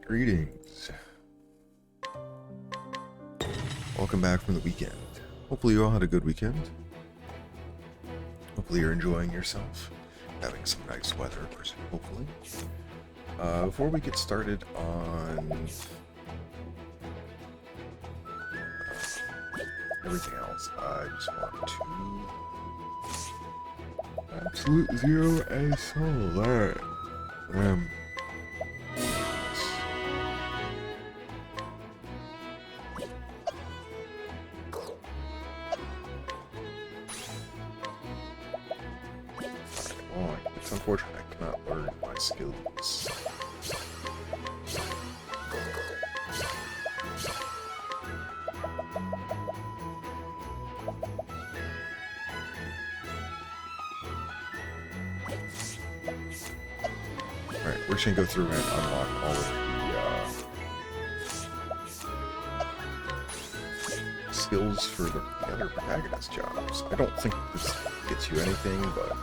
Greetings. Welcome back from the weekend. Hopefully you all had a good weekend. Hopefully you're enjoying yourself. Having some nice weather, hopefully. Before we get started on everything else, I just want to absolute zero a soul. Alright. It's unfortunate I cannot learn my skills. Alright, we're just gonna go through and unlock all of the skills for the other protagonist jobs. I don't think this gets you anything, but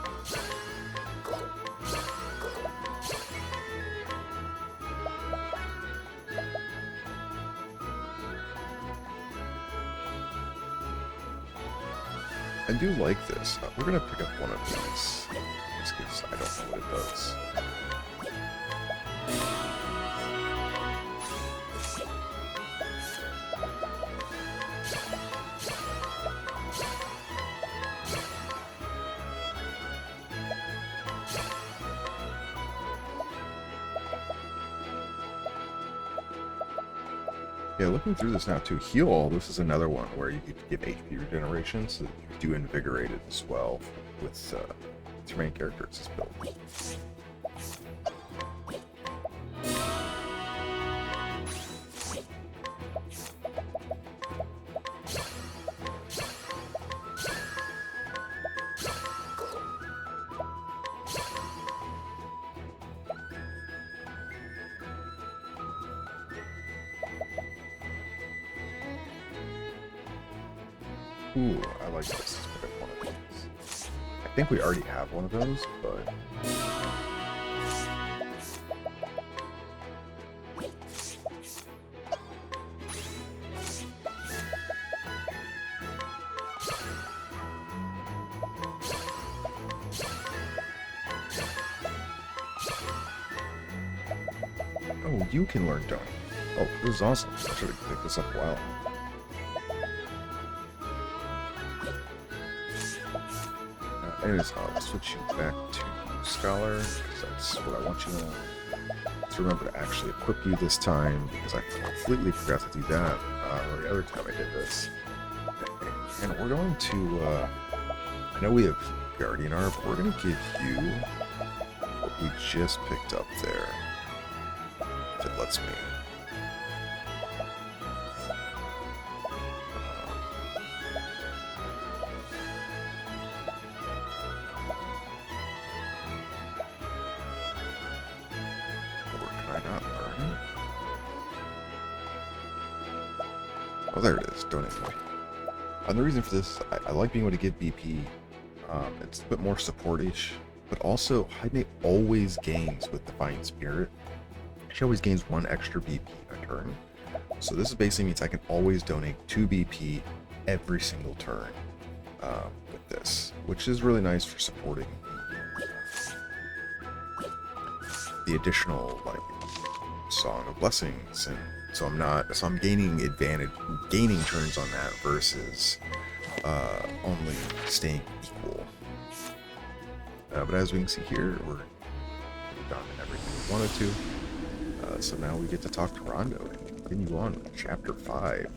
I do like this. We're gonna pick up one of these, just because I don't know what it does. Yeah, looking through this now too, Heal All, this is another one where you could get HP regeneration, so you do Invigorated as well with your main character's build. Ooh, I like this. Let's pick up one of these. I think we already have one of those, but oh, you can learn Donut. Oh, this is awesome. I should have picked this up a while. Anyways, I'll switch you back to Scholar, because that's what I want you to remember to actually equip you this time, because I completely forgot to do that the other time I did this. And we're going to, I know we have Guardian Arb, we're going to give you what we just picked up there, if it lets me. Oh, there it is. Donate more. And the reason for this, I like being able to give BP. It's a bit more support-ish, but also Hyde always gains with Divine Spirit. She always gains 1 extra BP a turn. So this basically means I can always donate 2 BP every single turn with this, which is really nice for supporting the additional like Song of Blessings, and so I'm gaining turns on that versus only staying equal. But as we can see here, we're done everything we wanted to. So now we get to talk to Rondo and continue on with Chapter 5.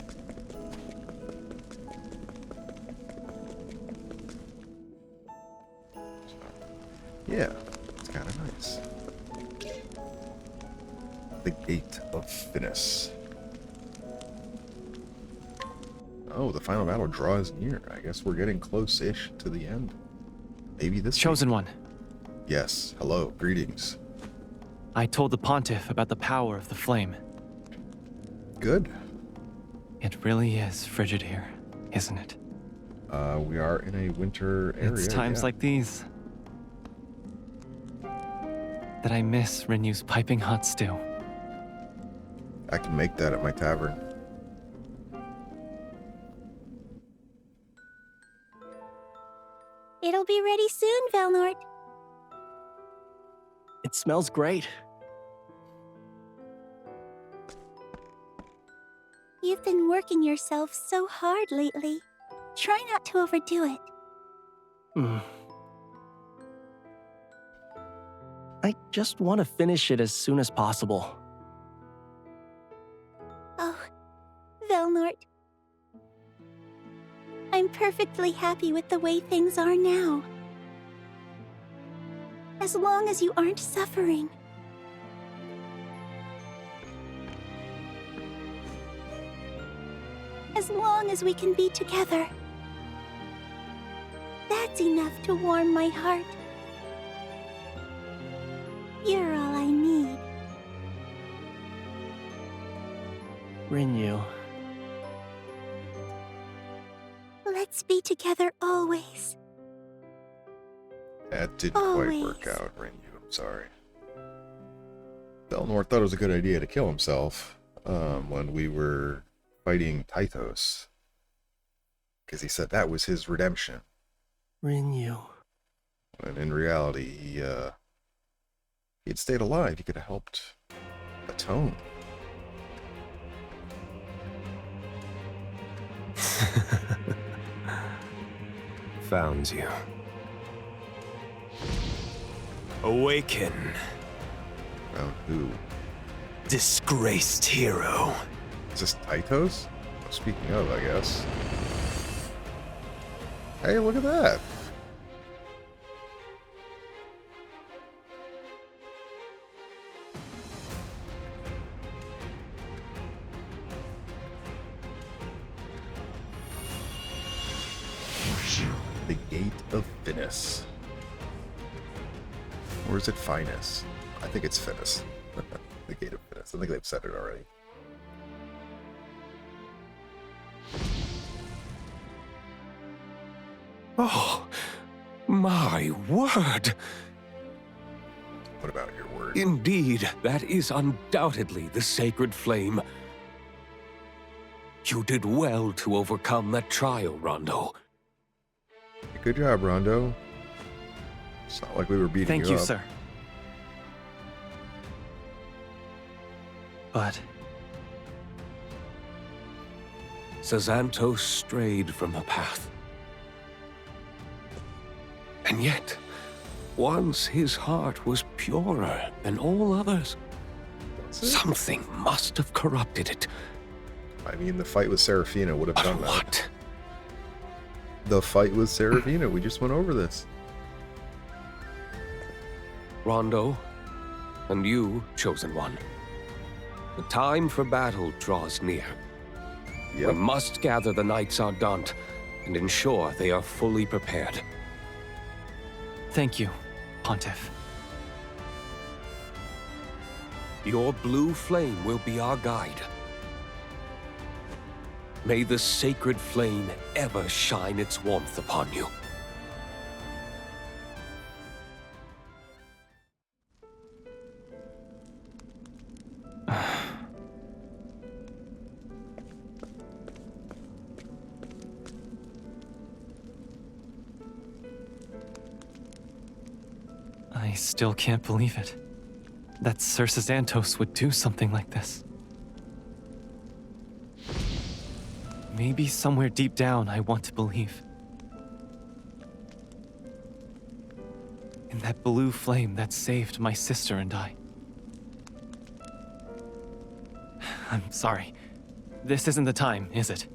So, yeah, it's kind of nice. The Gate of Finis. Oh, the final battle draws near. I guess we're getting close-ish to the end. Maybe this Chosen One. Yes, hello, greetings. I told the Pontiff about the power of the flame. Good. It really is frigid here, isn't it? We are in a winter area. It's times like these that I miss Renu's piping hot stew. I can make that at my tavern. It'll be ready soon, Velnort. It smells great. You've been working yourself so hard lately. Try not to overdo it. I just want to finish it as soon as possible. Oh, Velnort. I'm perfectly happy with the way things are now. As long as you aren't suffering. As long as we can be together. That's enough to warm my heart. You're all I need. Rinyu. Let's be together always. That didn't quite work out, Rinyu. I'm sorry. Belnor thought it was a good idea to kill himself when we were fighting Tythos. Because he said that was his redemption. Rinyu. When in reality, he had stayed alive. He could have helped atone. Found you. Awaken, Found who? disgraced hero. Is this Tythos? Speaking of, I guess. Hey, look at that. The Gate of Finis. Or is it Finis? I think it's Finis. The Gate of Finis. I think they've said it already. Oh, my word! What about your word? Indeed, that is undoubtedly the sacred flame. You did well to overcome that trial, Rondo. Good job, Rondo. It's not like we were beating Thank you you, up. sir. But Sazantos strayed from the path. And yet, once his heart was purer than all others, something must have corrupted it. I mean, the fight with Serafina would have But done that. what? The fight with Serafina, we just went over this. Rondo, and you, Chosen One. The time for battle draws near. Yep. We must gather the Knights Ardent and ensure they are fully prepared. thank you, Pontiff. Your blue flame will be our guide. May the sacred flame ever shine its warmth upon you. I still can't believe it. That Sir Sazantos would do something like this. Maybe somewhere deep down I want to believe. In that blue flame that saved my sister and I. I'm sorry. This isn't the time, is it?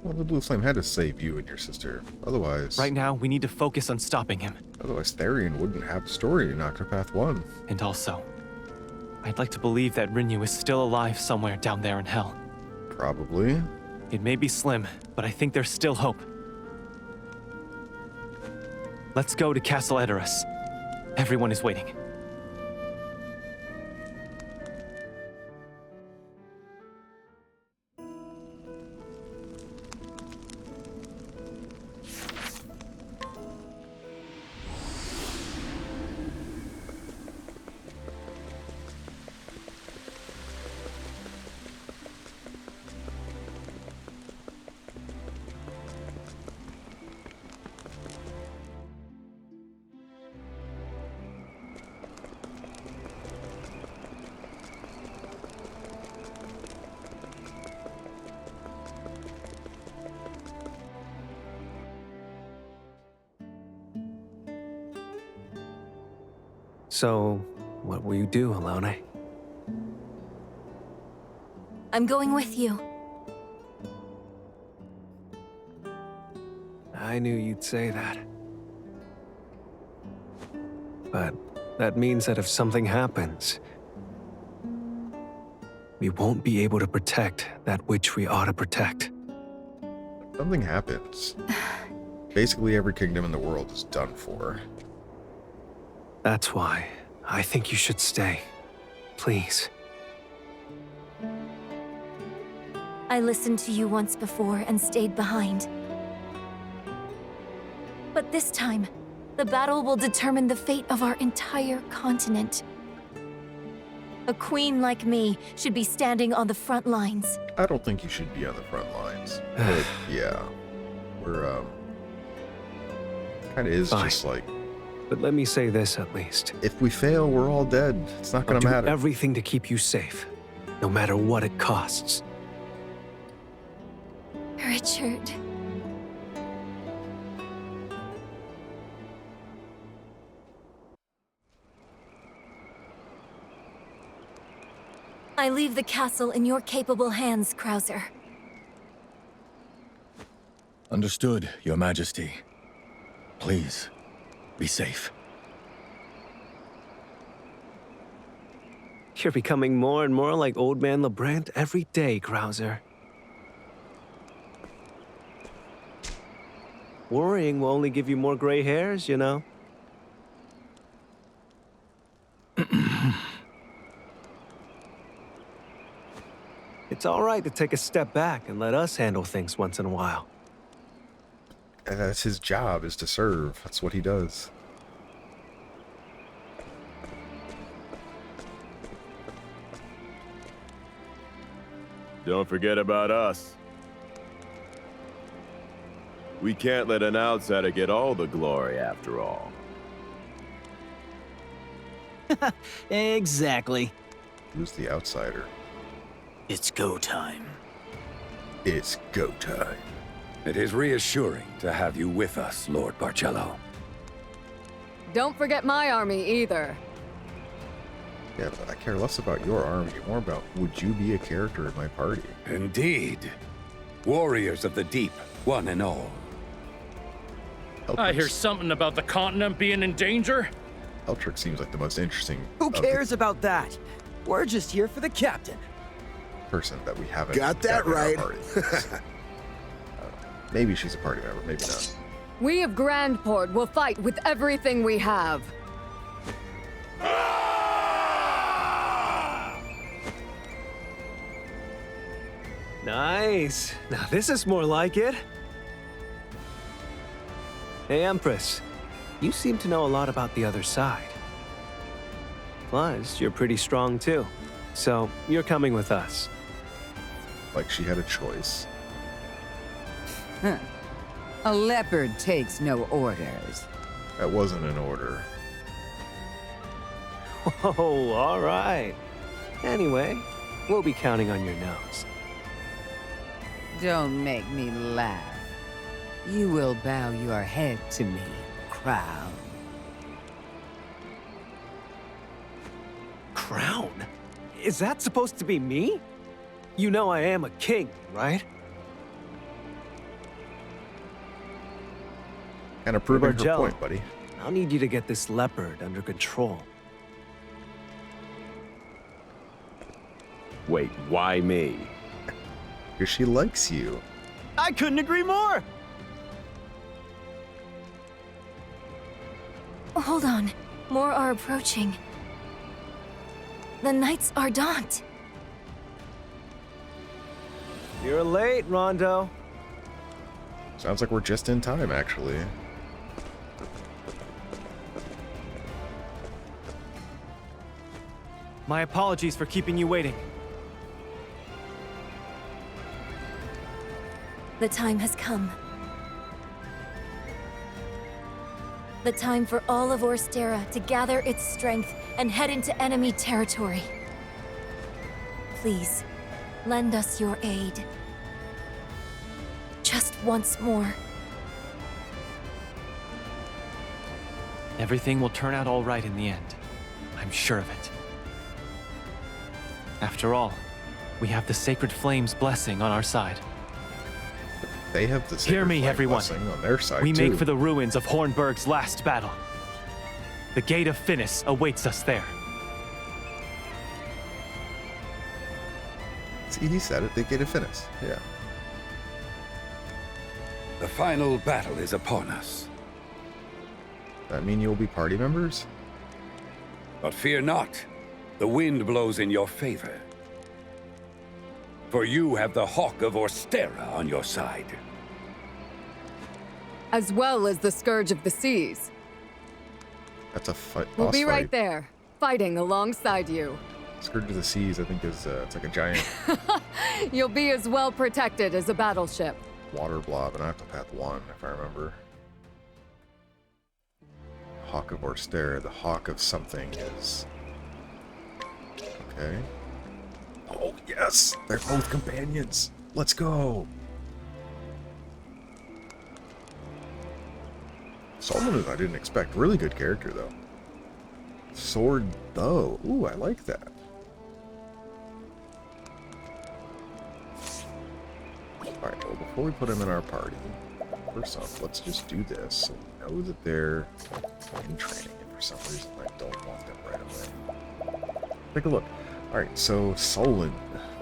Well, the blue flame had to save you and your sister. Otherwise... Right now, we need to focus on stopping him. Otherwise, Therion wouldn't have a story in Octopath 1. And also, I'd like to believe that Rinyu is still alive somewhere down there in Hell. Probably. It may be slim, but I think there's still hope. Let's go to Castle Edoras. Everyone is waiting. So, what will you do, Alone? I'm going with you. I knew you'd say that. But that means that if something happens, we won't be able to protect that which we ought to protect. Something happens. Basically, every kingdom in the world is done for. That's why I think you should stay. Please. I listened to you once before and stayed behind. But this time, the battle will determine the fate of our entire continent. A queen like me should be standing on the front lines. I don't think you should be on the front lines. But yeah, we're kind of is Fine. just like, But let me say this at least. if we fail, we're all dead. It's not I'll gonna do matter. everything to keep you safe, no matter what it costs. Richard. I leave the castle in your capable hands, Krauser. Understood, Your Majesty. Please, be safe. You're becoming more and more like Old Man LeBrant every day, Krauser. Worrying will only give you more gray hairs, you know? It's all right to take a step back and let us handle things once in a while. And that's his job, is to serve. That's what he does. Don't forget about us. We can't let an outsider get all the glory after all. Exactly. Who's the outsider? It's go time. It's go time. It is reassuring to have you with us, Lord Barcello. Don't forget my army either. Yeah, but I care less about your army, more about would you be a character in my party? Indeed. Warriors of the deep, one and all. I hear something about the continent being in danger. Eltrick seems like the most interesting Who of the cares about that? We're just here for the captain. person that we haven't Got that gotten in our right. party. Maybe she's a party member, maybe not. We of Grandport will fight with everything we have. Nice. Now this is more like it. Hey, Empress. You seem to know a lot about the other side. Plus, you're pretty strong too. So, you're coming with us. Like she had a choice. A leopard takes no orders. That wasn't an order. Oh, all right. Anyway, we'll be counting on your nose. Don't make me laugh. You will bow your head to me, crown. Crown? Is that supposed to be me? You know I am a king, right? Kind of proving her Bargello, point, buddy. I'll need you to get this leopard under control. Wait, why me? Because she likes you. I couldn't agree more. Hold on. More are approaching. The Knights Ardent. You're late, Rondo. Sounds like we're just in time, actually. My apologies for keeping you waiting. The time has come. The time for all of Orstera to gather its strength and head into enemy territory. Please, lend us your aid. Just once more. Everything will turn out all right in the end. I'm sure of it. After all, we have the Sacred Flame's blessing on our side. They have the Hear Sacred me, Flame everyone. blessing on their side, We too. make for the ruins of Hornburg's last battle. The Gate of Finis awaits us there. See, he said it. The Gate of Finis. Yeah. The final battle is upon us. That mean you'll be party members? But fear not. The wind blows in your favor. For you have the Hawk of Orstera on your side. As well as the Scourge of the Seas. That's a fight. We'll boss be right fight. there, fighting alongside you. Scourge of the Seas, I think, is it's like a giant You'll be as well protected as a battleship. water blob in Octopath 1, if I remember. Hawk of Orstera, the Hawk of something is... Okay. Oh, yes! They're both companions! Let's go! Solomon, I didn't expect. Really good character, though. Sword bow. Ooh, I like that. Alright, well, before we put him in our party, first off, let's just do this so we know that they're in training, and for some reason I don't want them right away. Take a look. Alright, so Solon,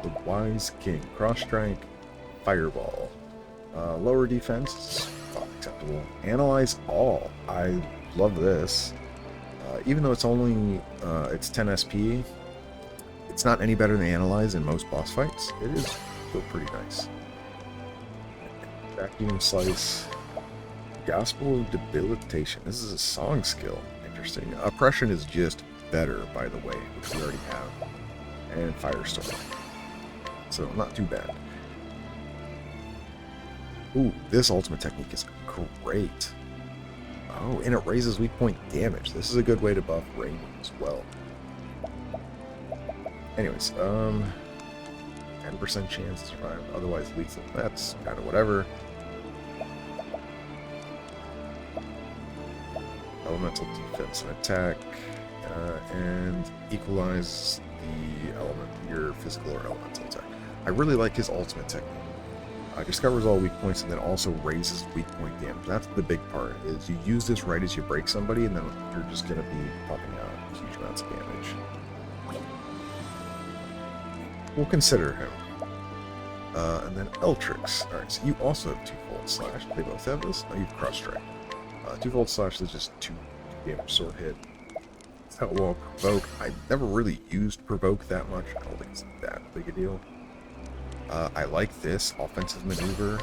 the Wise King. Cross strike, Fireball. Lower defense is acceptable. Analyze all. I love this. Even though it's only it's 10 SP, it's not any better than Analyze in most boss fights. It is still pretty nice. Vacuum Slice. Gospel of Debilitation. This is a song skill. Interesting. Oppression is just better, by the way, which we already have. And Firestorm. So not too bad. Ooh, this ultimate technique is great. Oh, and it raises weak point damage. This is a good way to buff raining as well. Anyways, 10% chance to survive, otherwise lethal. That's kind of whatever. Elemental defense and attack, and equalize the element, your physical or elemental attack. I really like his ultimate technique. Discovers all weak points and then also raises weak point damage. That's the big part, is you use this right as you break somebody and then you're just going to be popping out huge amounts of damage. We'll consider him. And then Eltrix. Alright, so you also have Twofold Slash. They both have this. No, you have Cross Strike. Twofold Slash is just 2 damage sword hit. Outlaw Provoke. I've never really used Provoke that much. I don't think it's that big a deal. I like this. Offensive Maneuver.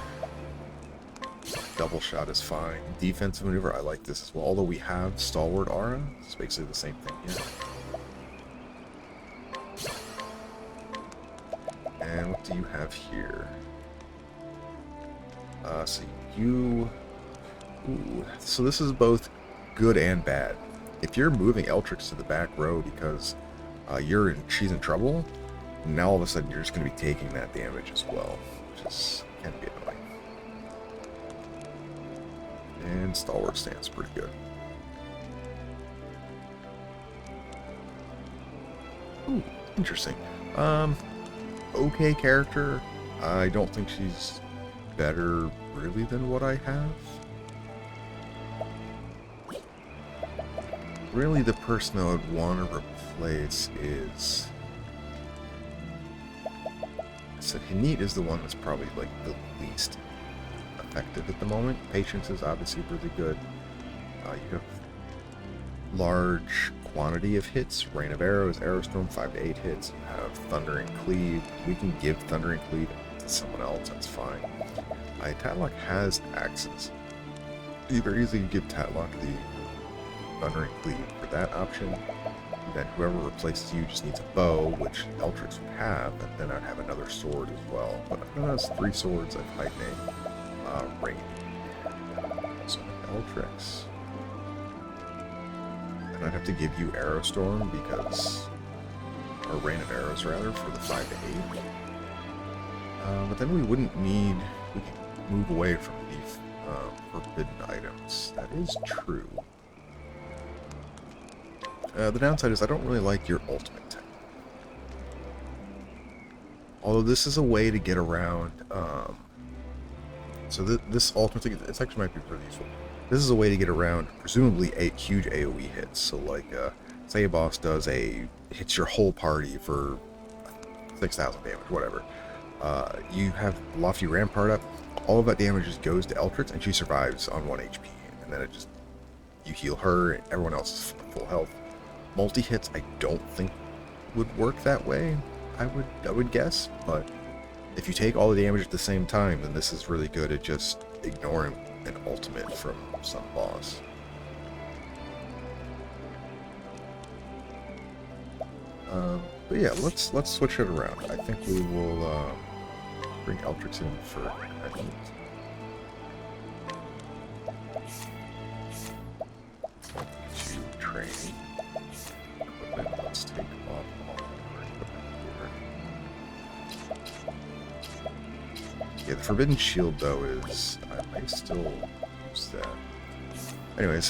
Double Shot is fine. Defensive Maneuver, I like this as well. Although we have Stalwart Aura. It's basically the same thing here. And what do you have here? So you... Ooh, so this is both good and bad. If you're moving Eltrix to the back row because she's in trouble, now all of a sudden you're just going to be taking that damage as well, which is can be annoying. And Stalwart Stance, pretty good. Ooh, interesting. Okay character. I don't think she's better really than what I have. Really, the person I would want to replace is... So Hanit is the one that's probably like the least effective at the moment. Patience is obviously really good. You have large quantity of hits. Rain of Arrows, Arrowstorm, 5 to 8 hits. You have Thundering Cleave. We can give Thundering Cleave to someone else, that's fine. Tatlock has axes. You very easily give Tatlock the Thundering Cleave for that option. Then whoever replaces you just needs a bow, which Eltrix would have, and then I'd have another sword as well. But that's 3 swords I'd fight a rain. So Eltrix. And I'd have to give you Arrowstorm because, or Rain of Arrows rather, for the 5 to 8. But then we wouldn't need, we could move away from the forbidden items. That is true. The downside is I don't really like your ultimate tech. Although this is a way to get around, so this ultimate thing, it actually might be pretty useful. This is a way to get around, presumably, huge AoE hits. So, like, say a boss hits your whole party for 6,000 damage, whatever. You have Lofty Rampart up, all of that damage just goes to Eltrix, and she survives on 1 HP. And then you heal her, and everyone else is full health. Multi-hits, I don't think would work that way, I would guess, but if you take all the damage at the same time, then this is really good at just ignoring an ultimate from some boss. But yeah, let's switch it around. I think we will bring Eltrix in for a minute. To train. Equipment, let's take off all our equipment here. Yeah, the Forbidden Shield, though, is... I might still use that. Anyways,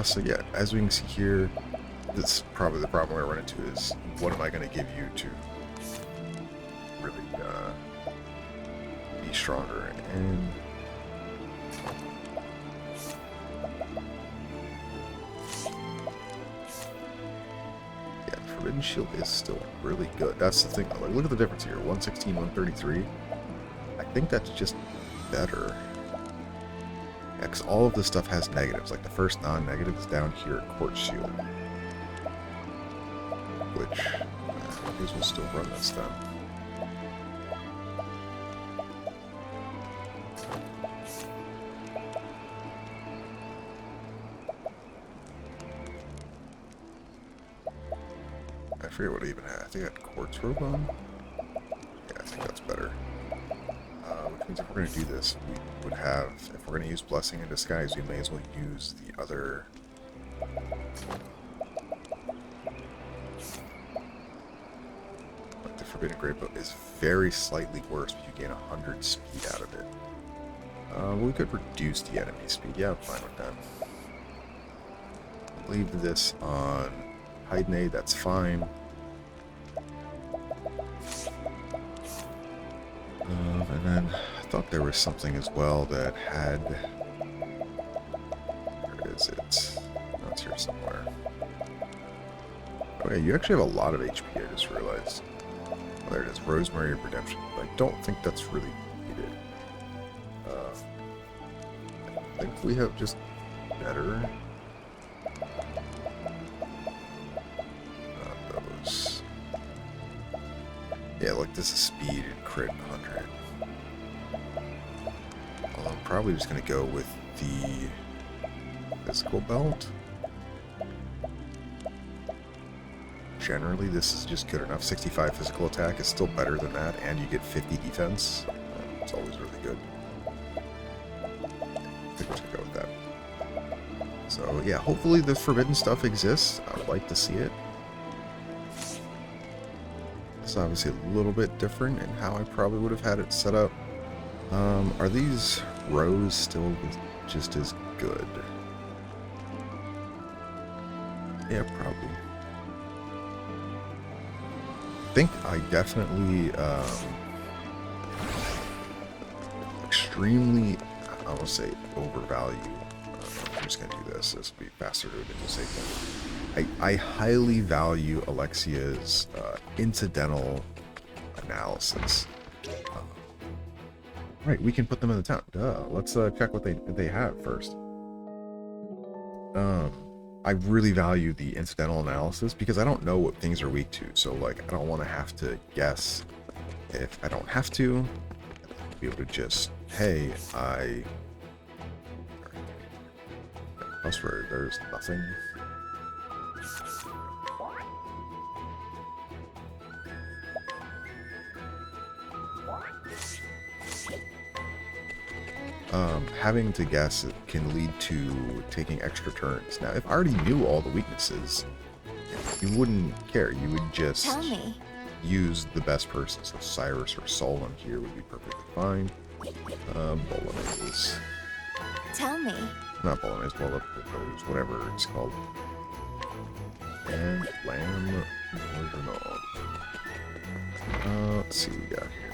so yeah, as we can see here, this is probably the problem we're going to run into is, what am I going to give you to really be stronger? And yeah, the Forbidden Shield is still really good. That's the thing. Like, look at the difference here. 116, 133. I think that's just better. Yeah, because all of this stuff has negatives. Like the first non-negative is down here at Quartz Shield. Which, I guess we'll still run this then. I forget what I even had. I think I had Quartz Robe on. Yeah, I think that's better. Which means if we're going to do this, we would have, if we're going to use Blessing in Disguise, we may as well use the other... Like the Forbidden Great Bow is very slightly worse, but you gain 100 speed out of it. We could reduce the enemy speed. Yeah, I'm fine with that. Leave this on Hydenade, that's fine. And then I thought there was something as well that had... Where is it? Oh, it's here somewhere. Oh yeah, you actually have a lot of HP, I just realized. Oh, there it is, Rosemary of Redemption. I don't think that's really needed. I think we have just better... Not those. Yeah, like this is speed and crit 100. Well, I'm probably just going to go with the physical belt. Generally, this is just good enough. 65 physical attack is still better than that, and you get 50 defense. It's always really good. I think we're going to go with that. So, yeah, hopefully the forbidden stuff exists. I would like to see it. It's obviously a little bit different in how I probably would have had it set up. Are these rows still just as good? Yeah, probably. I think I definitely extremely, I will say, overvalue. I'm just gonna do this. This will be faster to do this thing. I highly value Alexia's incidental analysis. Right, we can put them in the town. Duh. Let's check what they have first. I really value the incidental analysis because I don't know what things are weak to. So, like, I don't want to have to guess. If I don't have to, I'll be able to just, hey, elsewhere, there's nothing. Having to guess it can lead to taking extra turns. Now, if I already knew all the weaknesses, you wouldn't care. You would just use the best person. So Cyrus or Solon here would be perfectly fine. Bolognese. Tell me. Not Bolognese, whatever it's called. and lamb original. Let's see what we got here.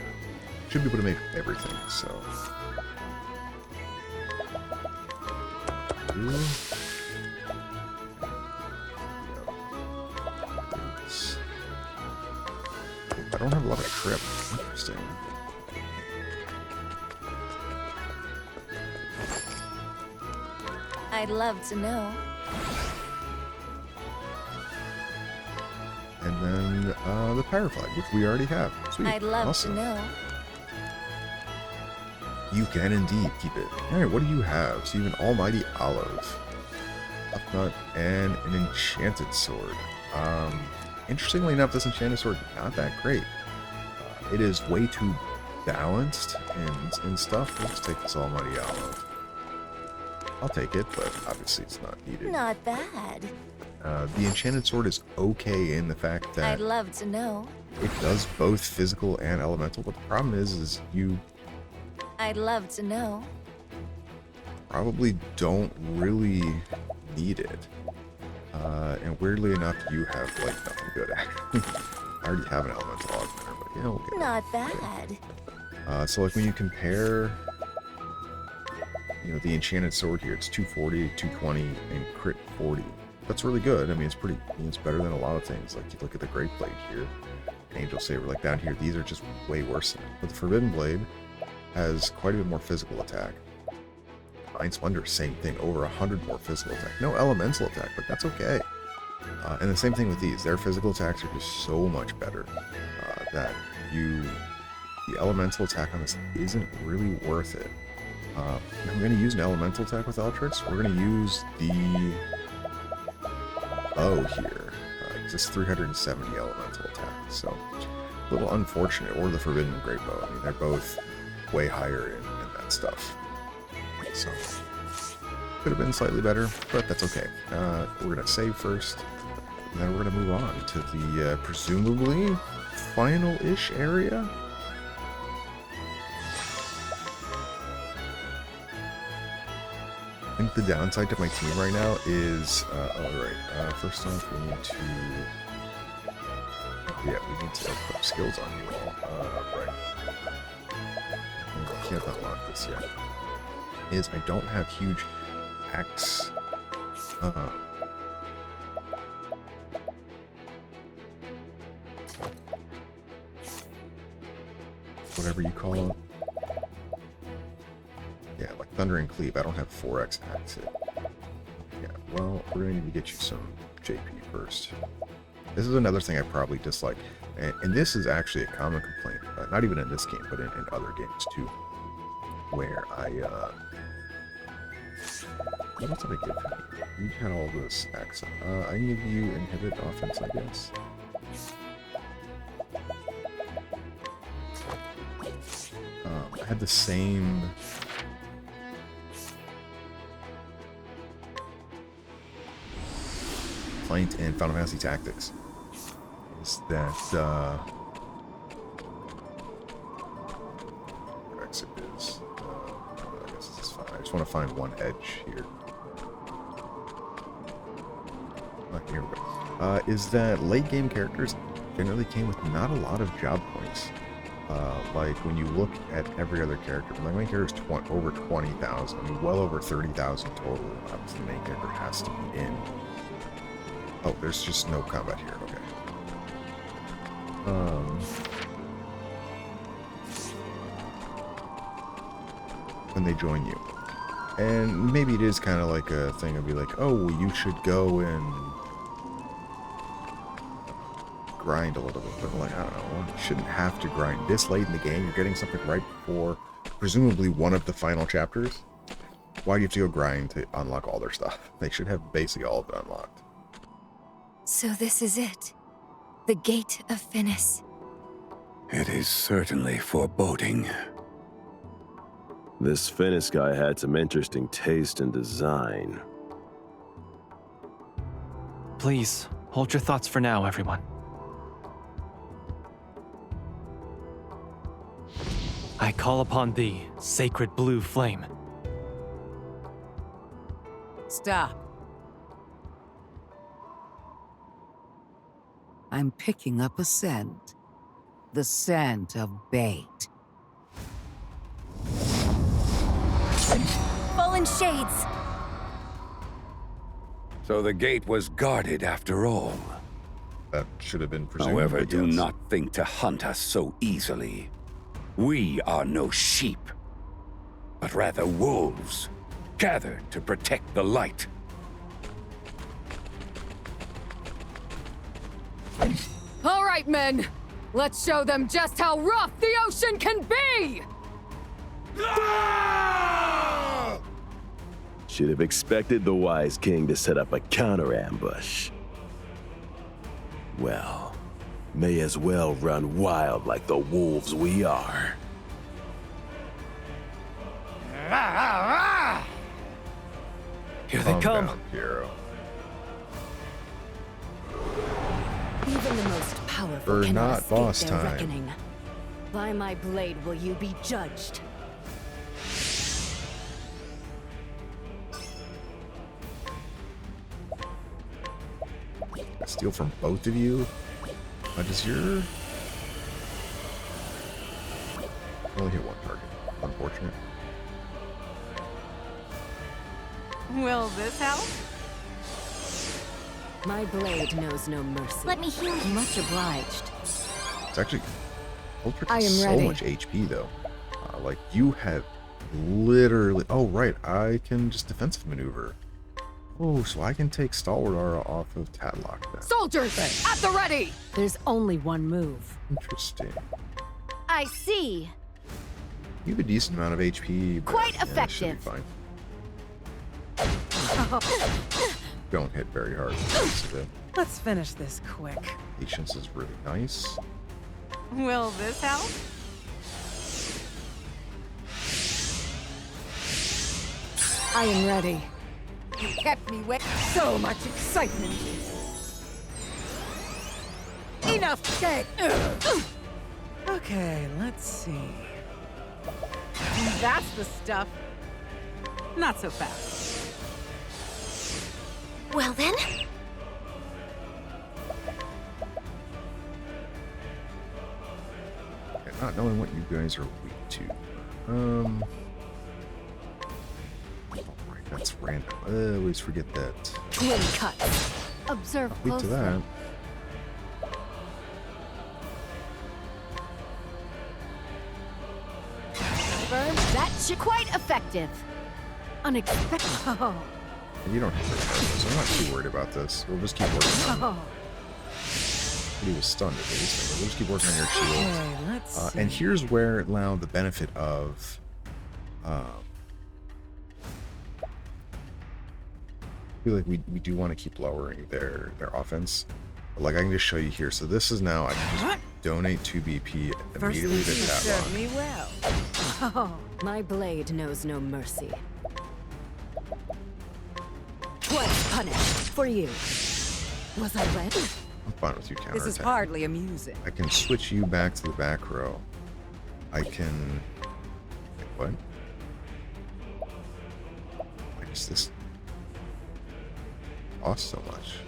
Should be able to make everything, so. I don't have a lot of trip. Interesting. I'd love to know. And then the pirate flag, which we already have. Sweet. I'd love Awesome. to know. You can indeed keep it. Alright, what do you have? So you have an almighty olive, upnut, and an enchanted sword. Interestingly enough, this enchanted sword not that great. It is way too balanced and stuff. Let's take this almighty olive. I'll take it, but obviously it's not needed. Not bad. The enchanted sword is okay in the fact that I'd love to know. it does both physical and elemental, but the problem is you I'd love to know. probably don't really need it. And weirdly enough, you have like nothing good at it. I already have an elemental augmenter, but yeah, we'll get Not bad. so like when you compare, you know, the enchanted sword here, it's 240, 220, and crit 40. That's really good. I mean, it's pretty, it's better than a lot of things. Like you look at the Great Blade here, Angel Saber, like down here, these are just way worse than it. But the Forbidden Blade has quite a bit more physical attack. Divine Splendor, same thing, over 100 more physical attack. No elemental attack, but that's okay. And the same thing with these. Their physical attacks are just so much better that the elemental attack on this isn't really worth it. I'm going to use an elemental attack with Eldritch. We're going to use the bow here. It's 370 elemental attack, so a little unfortunate. Or the Forbidden Great Bow. I mean, they're both way higher in that stuff. So could have been slightly better, but that's okay. We're going to save first, and then we're going to move on to the presumably final-ish area. I think the downside to my team right now is, first off, we need to equip skills on you all, right. I can't unlock this yet. Is I don't have huge axe, whatever you call it. Yeah, like Thundering Cleave. I don't have 4x axe it. Yeah, well, we're gonna need to get you some JP first. This is another thing I probably dislike, and this is actually a common complaint, not even in this game, but in other games too, where what else did I give you? You had all this axe. I can give you inhibit offense, I guess. I had the same. Complaint in Final Fantasy Tactics is that exit is. I guess this is fine. I just want to find one edge here. Okay, here we go. Is that late game characters generally came with not a lot of job points. Like when you look at every other character, my main character is over 20,000. I mean, well over 30,000 total. Obviously, the main character has to be in. Oh, there's just no combat here. Okay. When they join you, and maybe it is kind of like a thing of be like, oh, you should go and grind a little bit, but like, I don't know, you shouldn't have to grind this late in the game. You're getting something right before, presumably, one of the final chapters. Why do you have to go grind to unlock all their stuff? They should have basically all of it unlocked. So this is it. The Gate of Finis. It is certainly foreboding. This Finis guy had some interesting taste and design. Please, hold your thoughts for now, everyone. I call upon thee, sacred blue flame. Stop. I'm picking up a scent. The scent of bait. Fallen shades! So the gate was guarded after all. That should have been presumed. However, do yes. not think to hunt us so easily. We are no sheep, but rather wolves, gathered to protect the light. All right, men. Let's show them just how rough the ocean can be! Should have expected the wise king to set up a counter ambush. Well, may as well run wild like the wolves we are. Here they Calm come. down, Piero. Even the most powerful We're cannot not escape boss their time. reckoning. By my blade will you be judged. Steal from both of you? Does your... only hit one target. Unfortunate. Will this help? My blade knows no mercy. Let me heal you. Much obliged. It's actually... Ultra I am so ready. much HP, though. Like, you have literally... Oh, right. I can just defensive maneuver. Oh, so I can take Stalwart Aura off of Tadlock then. Soldiers, at the ready! There's only one move. Interesting. I see. You have a decent amount of HP, but Quite yeah, that should be effective. fine. Don't hit very hard. Let's finish this quick. Patience is really nice. Will this help? I am ready. You kept me waiting. So much excitement. Enough said. Okay, let's see. That's the stuff. Not so fast. Well then. Okay, not knowing what you guys are weak to. Alright, that's random. I always forget that. Twin cuts. Observe Weak to closely. that. That should quite effective. Unexpected. Oh. You don't hit very hard, so I'm not too worried about this. We'll just keep working on it. He was stunned at least. We'll just keep working on your shield. Okay, let's see. And here's where now the benefit of I feel like we do want to keep lowering their offense. But like I can just show you here. So this is now I can just donate 2 BP First immediately to thing you served Tatlock. me well. Oh. My blade knows no mercy. Twice punished for you. Was I read? I'm fine with you This is counterattacking. hardly amusing. I can switch you back to the back row. I can... Wait, what? Why does this cost so much?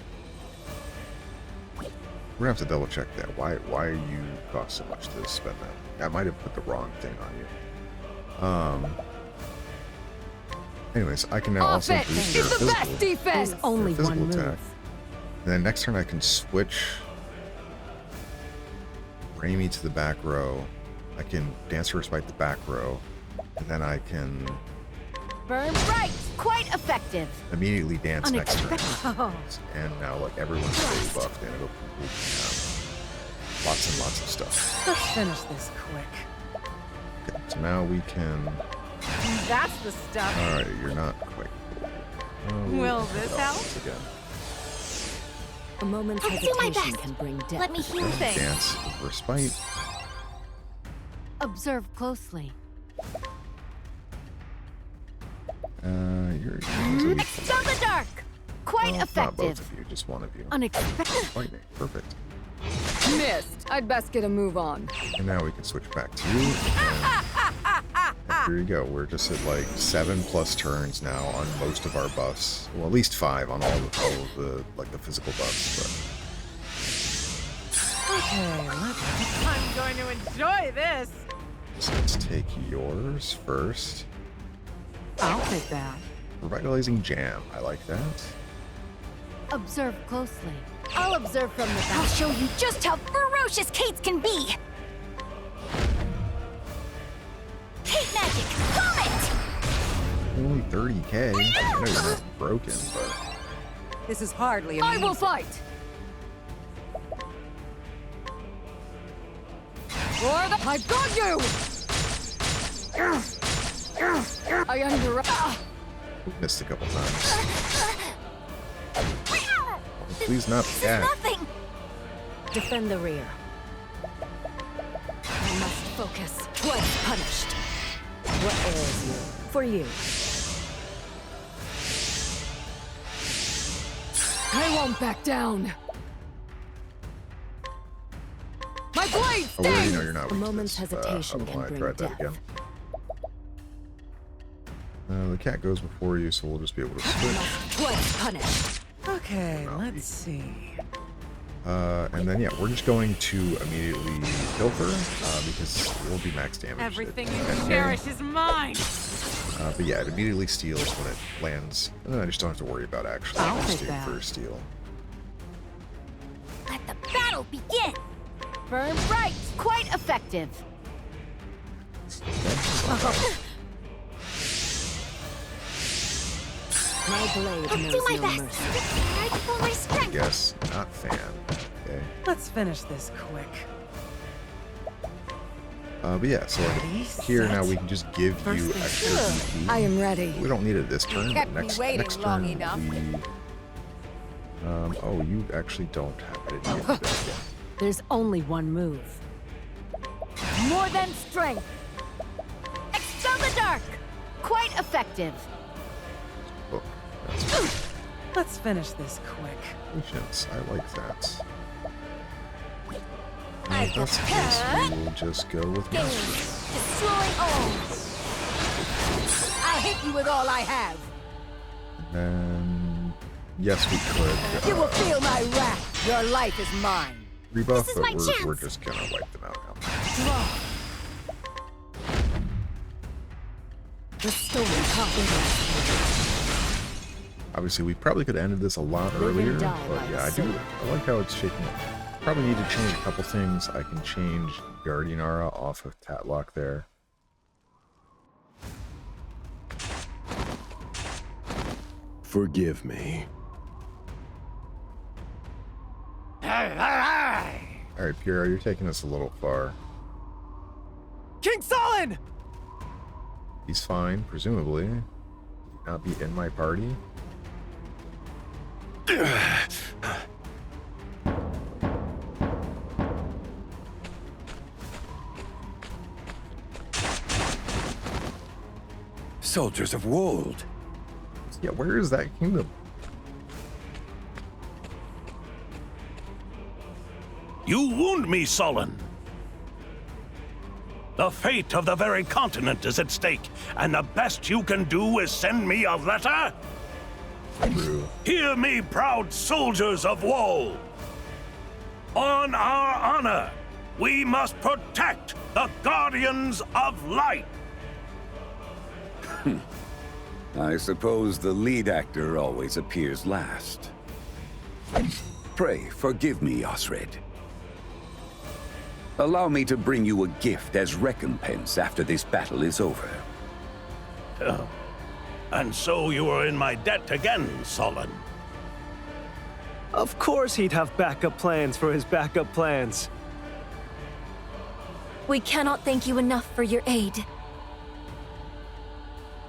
We're gonna have to double check that. Why you cost so much to spend that? I might have put the wrong thing on you. Anyways, I can now also Offense boost their is the physical, best defense! There's only their physical one attack. move. And then next turn I can switch Raimi to the back row. I can Dancer Respite the back row. And then I can Burn bright. Quite effective. immediately dance next turn. Unexpected. Oh. And now like everyone's fully buffed and it'll completely lots and lots of stuff. Let's finish this quick. Okay, so now we can That's the stuff. alright, you're not quite Will this help? once again. A moment's I'll do my hesitation best. can bring death. Let me heal things. Dance with Respite. Observe closely. You're Expel the dark. Quite Not both effective. of you, just one of you. Unexpected. Lightning, perfect. Missed. I'd best get a move on. And now we can switch back to you. And here you go. We're just at like 7+ turns now on most of our buffs. Well, at least 5 on all of the like the physical buffs. Okay, I'm going to enjoy this. So let's take yours first. I'll take that. Revitalizing jam. I like that. Observe closely. I'll observe from the back. I'll show you just how ferocious Kate's can be! Kate magic! Comet! Only 30k. I know you're not broken, but This is hardly I amusing. will fight! For the... I've got you! I am your... missed a couple times. Please not the cat. Nothing! Defend the rear. I must focus. Twice punished. What ails you? For you. I won't back down. My blade Oh, we already stings! know you're not A weak to moment's this. hesitation I don't know can why I bring tried that death. again. The cat goes before you, so we'll just be able to switch. Twice punished. Okay, let's see. And then, yeah, we're just going to immediately kill her, because it will be max damage. Everything at you 10K. cherish is mine. But yeah, it immediately steals when it lands. And then I just don't have to worry about actually I'll take boosting that. for steal. Let the battle begin! Burn bright! Quite effective. My blade knows do my best. Mercy. I feel my strength. Yes, not fan. Okay. Let's finish this quick. But yeah, so like here now we can just give you extra BP. I am ready. We don't need it this turn, but Kept me next waiting long turn enough. we... oh, you actually don't have it in here. There's only one move. More than strength. Expel the dark. Quite effective. Oh, that's Let's finish this quick. patience. I like that. I In this case, we will just go with Gain. mastery. Destroy all. I'll hit you with all I have. And then, yes, we could You will feel my wrath. Your life is mine. rebuff, This is but my chance. we're just gonna wipe them out now. Draw. The storm Obviously, we probably could have ended this a lot Live and earlier, die but by yeah, the sword. I like how it's shaking up. Probably need to change a couple things. I can change Guardian Aura off of Tatlock there. Forgive me. Alright, Pyrrha, you're taking us a little far. King Solon! He's fine, presumably. Not be in my party. Soldiers of Wold. Yeah, where is that kingdom? You wound me, Solon. The fate of the very continent is at stake, and the best you can do is send me a letter? True. Hear me, proud soldiers of woe. On our honor, we must protect the Guardians of Light. I suppose the lead actor always appears last. Pray, forgive me, Osred. Allow me to bring you a gift as recompense after this battle is over. And so you are in my debt again, Solon. Of course he'd have backup plans for his backup plans. We cannot thank you enough for your aid.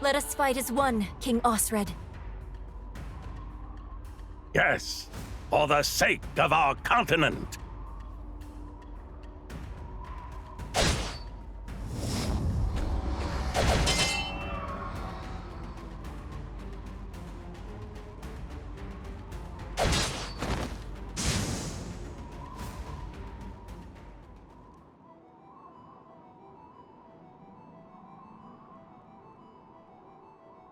Let us fight as one, King Osred. Yes, for the sake of our continent.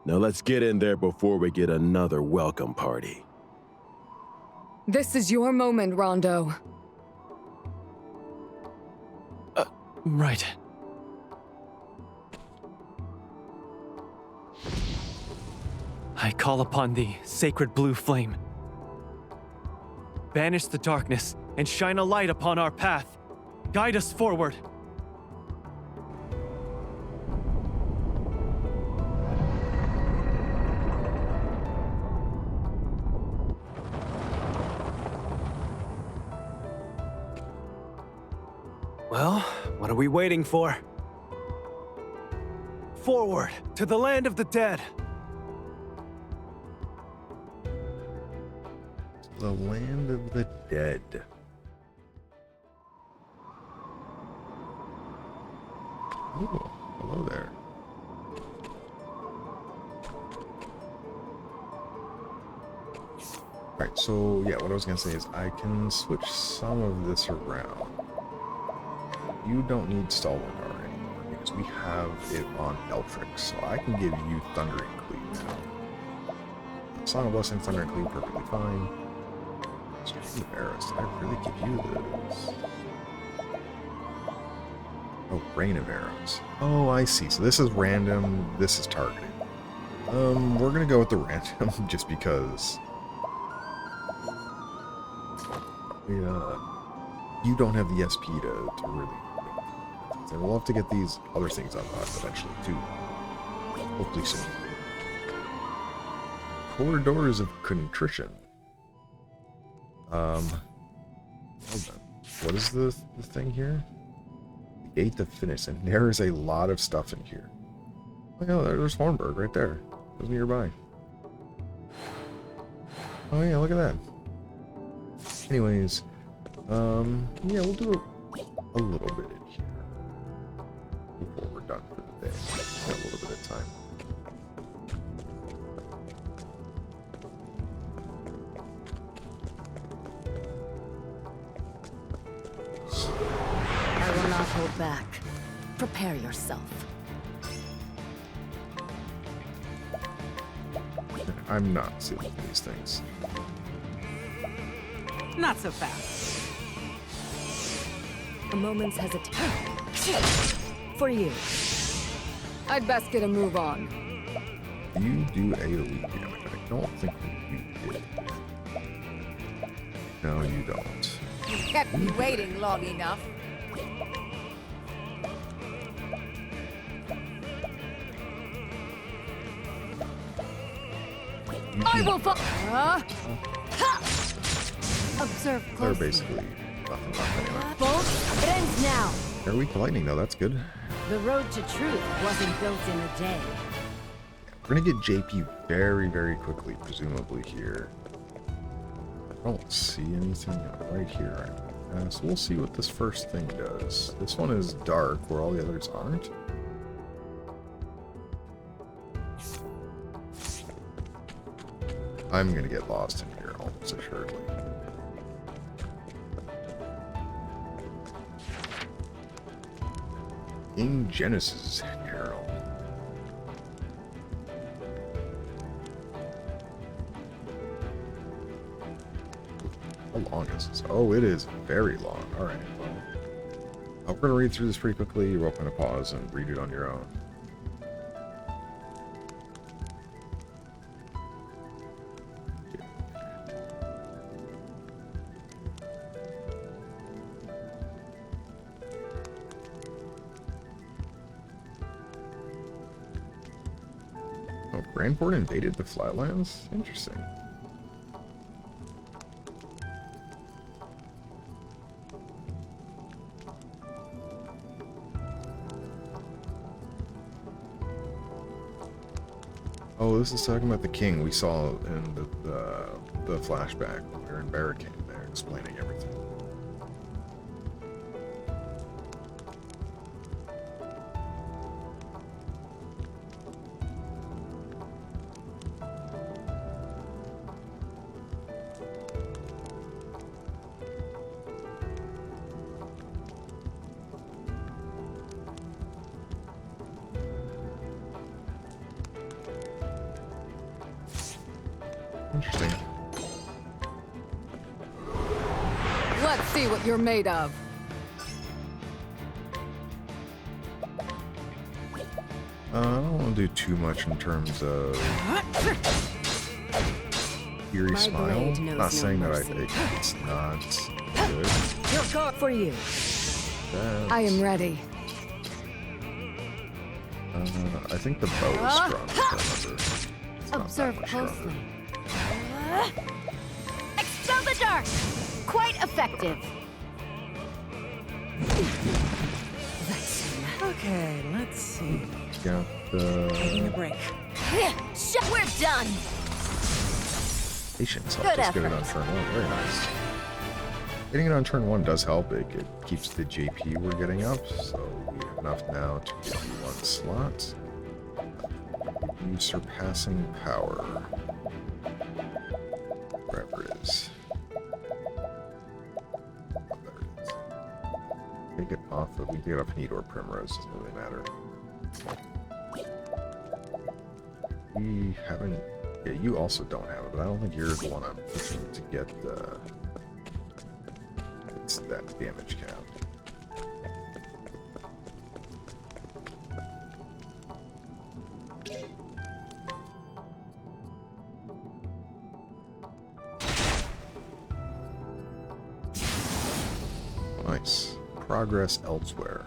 Now let's get in there before we get another welcome party. This is your moment, Rondo. Right. I call upon thee, sacred blue flame. Banish the darkness and shine a light upon our path. Guide us forward. Well, what are we waiting for? Forward to the land of the dead. The land of the dead. Ooh, hello there. Alright, so yeah, what I was gonna say is I can switch some of this around. You don't need Stalwart anymore because we have it on Eltrix, so I can give you Thundering Cleave now. Song of Blessing, Thundering Cleave, perfectly fine. String of Arrows, did I really give you this? Oh, Rain of Arrows. Oh, I see. So this is random, this is targeted. We're gonna go with the random just because you don't have the SP to really. And we'll have to get these other things unlocked eventually too. Hopefully soon. Corridors of Contrition. Hold on. What is the thing here? Gate of Finis, and there is a lot of stuff in here. Oh yeah, there's Hornburg right there. It was nearby. Oh yeah, look at that. Anyways, yeah, we'll do a little bit in here before we're done for the day. Got a little bit of time. I will not hold back. Prepare yourself. I'm not sealing these things. Not so fast. A moment's hesitation. For you. I'd best get a move on. You do AoE damage. I don't think you did. No, you don't. You kept me waiting long enough. I will Observe They're closely. basically nothing anyway. Bolt, it ends now. They're weak to lightning though, that's good. The road to truth wasn't built in a day. We're gonna get JP very, very quickly, presumably here. I don't see anything right here. So we'll see what this first thing does. This one is dark, where all the others aren't. I'm gonna get lost in here, almost assuredly. In Genesis, Carol. How long is this? Oh, it is very long. Alright, well. We're going to read through this pretty quickly. You're welcome to pause and read it on your own. Oh, Grandport invaded the Flatlands? Interesting. Oh, this is talking about the king we saw in the flashback when we were in Barricade there, explaining everything. Interesting. Let's see what you're made of. I don't want to do too much in terms of Eerie Smile. Not saying that I think it's not good. Your call for you. I am ready. I think the bow is strong. If I remember. It's not Observe that much closely. stronger. Expel the dark! Quite effective. Okay, let's see. Got Taking a the break. We're done! patience Good helped us get it effort. on turn 1. Very nice. Getting it on turn 1 does help. It keeps the JP we're getting up, so we have enough now to get 1 slot. Use surpassing power. Wherever it is. Oh, there it is. Take it off of, we can get it off Need or Primrose, doesn't really matter. We haven't, yeah, you also don't have it, but I don't think you're the one I'm pushing to get the, it's that damage count. Nice. Progress elsewhere.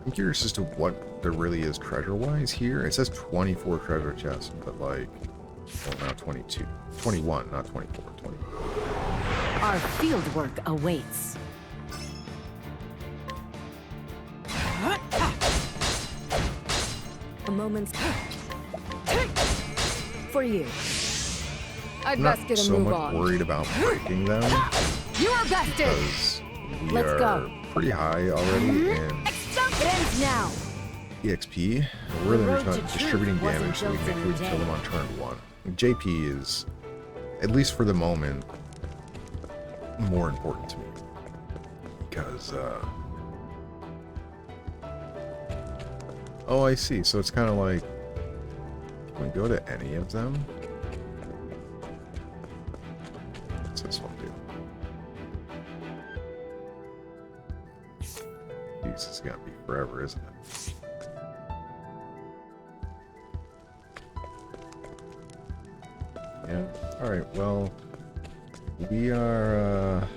I'm curious as to what there really is treasure-wise here. It says 24 treasure chests, but like, well, now 22. 21, not 24. 20. Our fieldwork awaits. A moment's for you. I'd I'm best not get a so move much on. worried about breaking them You are bested. because we Let's are go. pretty high already in It ends now. EXP. We're really road just to not truth distributing wasn't damage so we built can make in sure we a kill them day. on turn 1. JP is, at least for the moment, more important to me. Because, oh, I see. So it's kind of like, can we go to any of them? What's this one do? Jeez, this is gonna be forever, isn't it? Yeah. Alright, well, we are,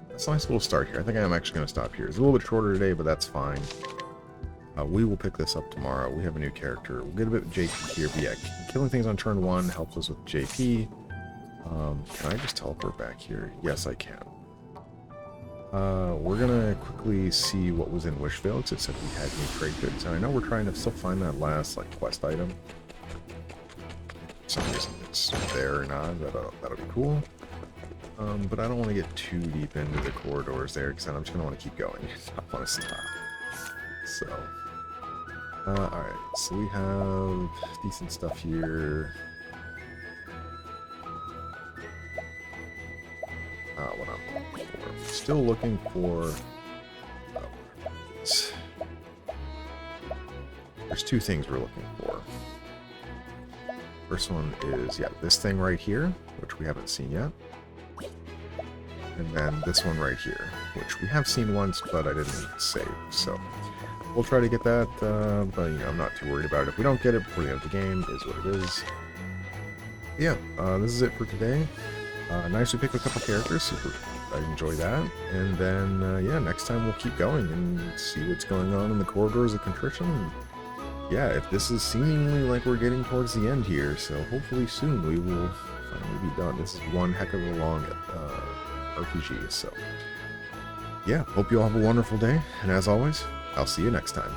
that's a nice little start here. I think I'm actually going to stop here. It's a little bit shorter today, but that's fine. We will pick this up tomorrow. We have a new character. We'll get a bit of JP here, but yeah, killing things on turn 1 helps us with JP. Can I just teleport back here? Yes, I can. We're gonna quickly see what was in Wishvale, because it said we had new trade goods, and I know we're trying to still find that last, like, quest item. For some reason it's there or not, that'll be cool. But I don't want to get too deep into the corridors there, because then I'm just gonna want to keep going. I want to stop. So, alright, so we have decent stuff here. What I'm looking for. Still looking for... there's 2 things we're looking for. First one is, yeah, this thing right here, which we haven't seen yet. And then this one right here, which we have seen once, but I didn't save, so... we'll try to get that, but, you know, I'm not too worried about it. If we don't get it before the end of the game, it is what it is. Yeah, this is it for today. Nice we picked a couple characters, super. I enjoy that. And then, yeah, next time we'll keep going and see what's going on in the corridors of Contrition. And yeah, if this is seemingly like we're getting towards the end here, so hopefully soon we will finally be done. This is one heck of a long RPG, so yeah, hope you all have a wonderful day, and as always, I'll see you next time.